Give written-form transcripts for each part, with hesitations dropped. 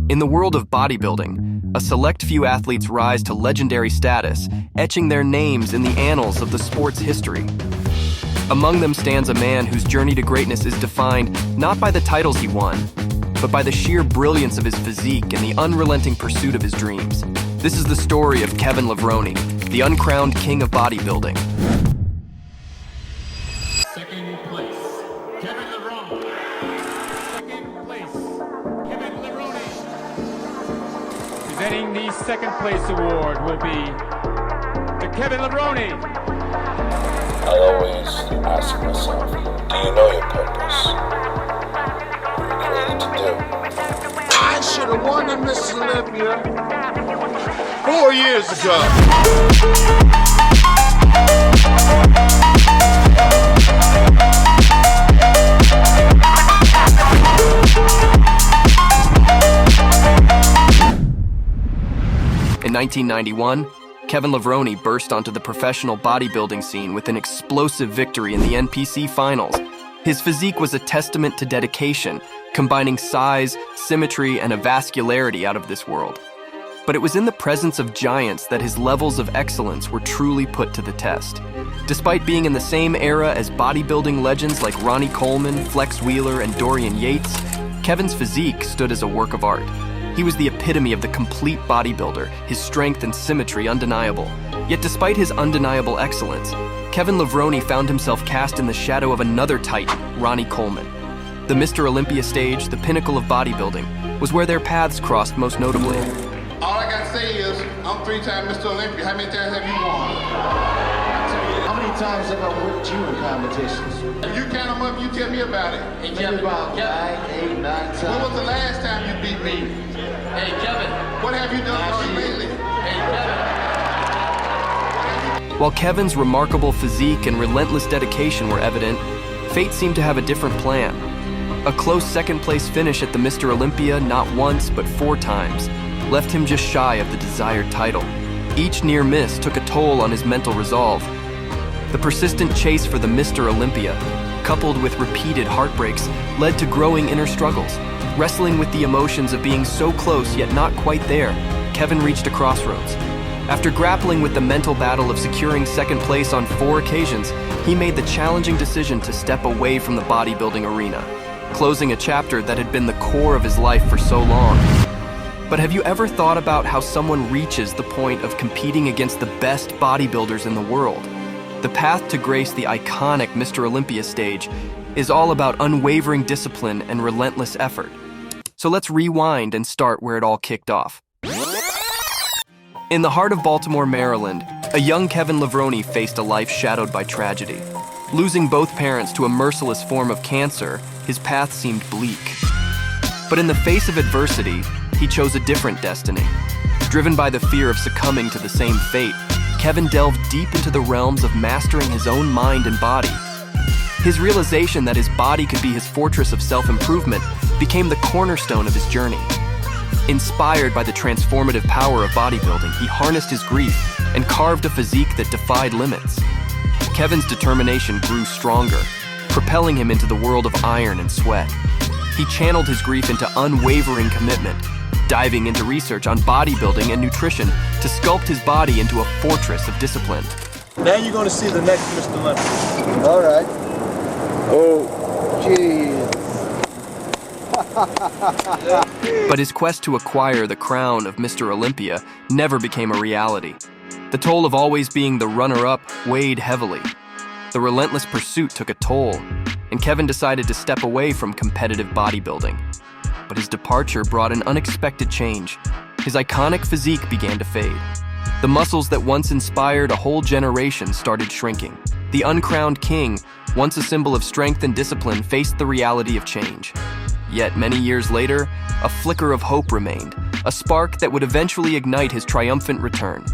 In the world of bodybuilding, a select few athletes rise to legendary status, etching their names in the annals of the sport's history. Among them stands a man whose journey to greatness is defined not by the titles he won, but by the sheer brilliance of his physique and the unrelenting pursuit of his dreams. This is the story of Kevin Levrone, the uncrowned king of bodybuilding. Second place, Kevin Levrone. Second place, Kevin Levrone. Presenting the second place award will be the Kevin Levrone. I always ask myself, do you know your purpose? What you were created to do? I should have won the Miss Olympia 4 years ago. In 1991, Kevin Levrone burst onto the professional bodybuilding scene with an explosive victory in the NPC finals. His physique was a testament to dedication, combining size, symmetry, and a vascularity out of this world. But it was in the presence of giants that his levels of excellence were truly put to the test. Despite being in the same era as bodybuilding legends like Ronnie Coleman, Flex Wheeler, and Dorian Yates, Kevin's physique stood as a work of art. He was the epitome of the complete bodybuilder, his strength and symmetry undeniable. Yet despite his undeniable excellence, Kevin Levrone found himself cast in the shadow of another titan, Ronnie Coleman. The Mr. Olympia stage, the pinnacle of bodybuilding, was where their paths crossed most notably. All I gotta say is, I'm 3-time Mr. Olympia. How many times have you won? How many times have I whipped you in competitions? If you count them up, you tell me about it. Maybe about 9, 8, 9 times. When was the last time you beat me? Hey, Kevin. What have you done for me lately? Hey, Kevin. While Kevin's remarkable physique and relentless dedication were evident, fate seemed to have a different plan. A close second-place finish at the Mr. Olympia not once but 4 times left him just shy of the desired title. Each near miss took a toll on his mental resolve. The persistent chase for the Mr. Olympia, coupled with repeated heartbreaks, led to growing inner struggles. Wrestling with the emotions of being so close yet not quite there, Kevin reached a crossroads. After grappling with the mental battle of securing second place on 4 occasions, he made the challenging decision to step away from the bodybuilding arena, closing a chapter that had been the core of his life for so long. But have you ever thought about how someone reaches the point of competing against the best bodybuilders in the world? The path to grace the iconic Mr. Olympia stage is all about unwavering discipline and relentless effort. So let's rewind and start where it all kicked off. In the heart of Baltimore, Maryland, a young Kevin Levrone faced a life shadowed by tragedy. Losing both parents to a merciless form of cancer, his path seemed bleak. But in the face of adversity, he chose a different destiny. Driven by the fear of succumbing to the same fate, Kevin delved deep into the realms of mastering his own mind and body. His realization that his body could be his fortress of self-improvement became the cornerstone of his journey. Inspired by the transformative power of bodybuilding, he harnessed his grief and carved a physique that defied limits. Kevin's determination grew stronger, propelling him into the world of iron and sweat. He channeled his grief into unwavering commitment, diving into research on bodybuilding and nutrition to sculpt his body into a fortress of discipline. Now you're going to see the next Mr. Olympia. All right. Oh, geez. But his quest to acquire the crown of Mr. Olympia never became a reality. The toll of always being the runner-up weighed heavily. The relentless pursuit took a toll, and Kevin decided to step away from competitive bodybuilding. But his departure brought an unexpected change. His iconic physique began to fade. The muscles that once inspired a whole generation started shrinking. The uncrowned king, once a symbol of strength and discipline, faced the reality of change. Yet many years later, a flicker of hope remained, a spark that would eventually ignite his triumphant return.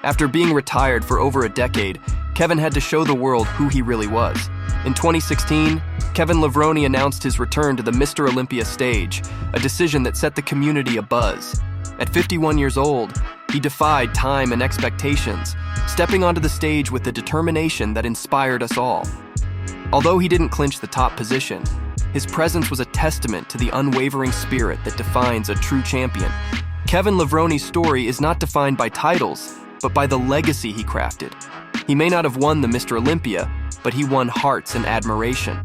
After being retired for over a decade, Kevin had to show the world who he really was. In 2016, Kevin Levrone announced his return to the Mr. Olympia stage, a decision that set the community abuzz. At 51 years old, he defied time and expectations, stepping onto the stage with the determination that inspired us all. Although he didn't clinch the top position, His presence was a testament to the unwavering spirit that defines a true champion. Kevin Levrone's story is not defined by titles, but by the legacy he crafted. He may not have won the Mr. Olympia, but he won hearts and admiration.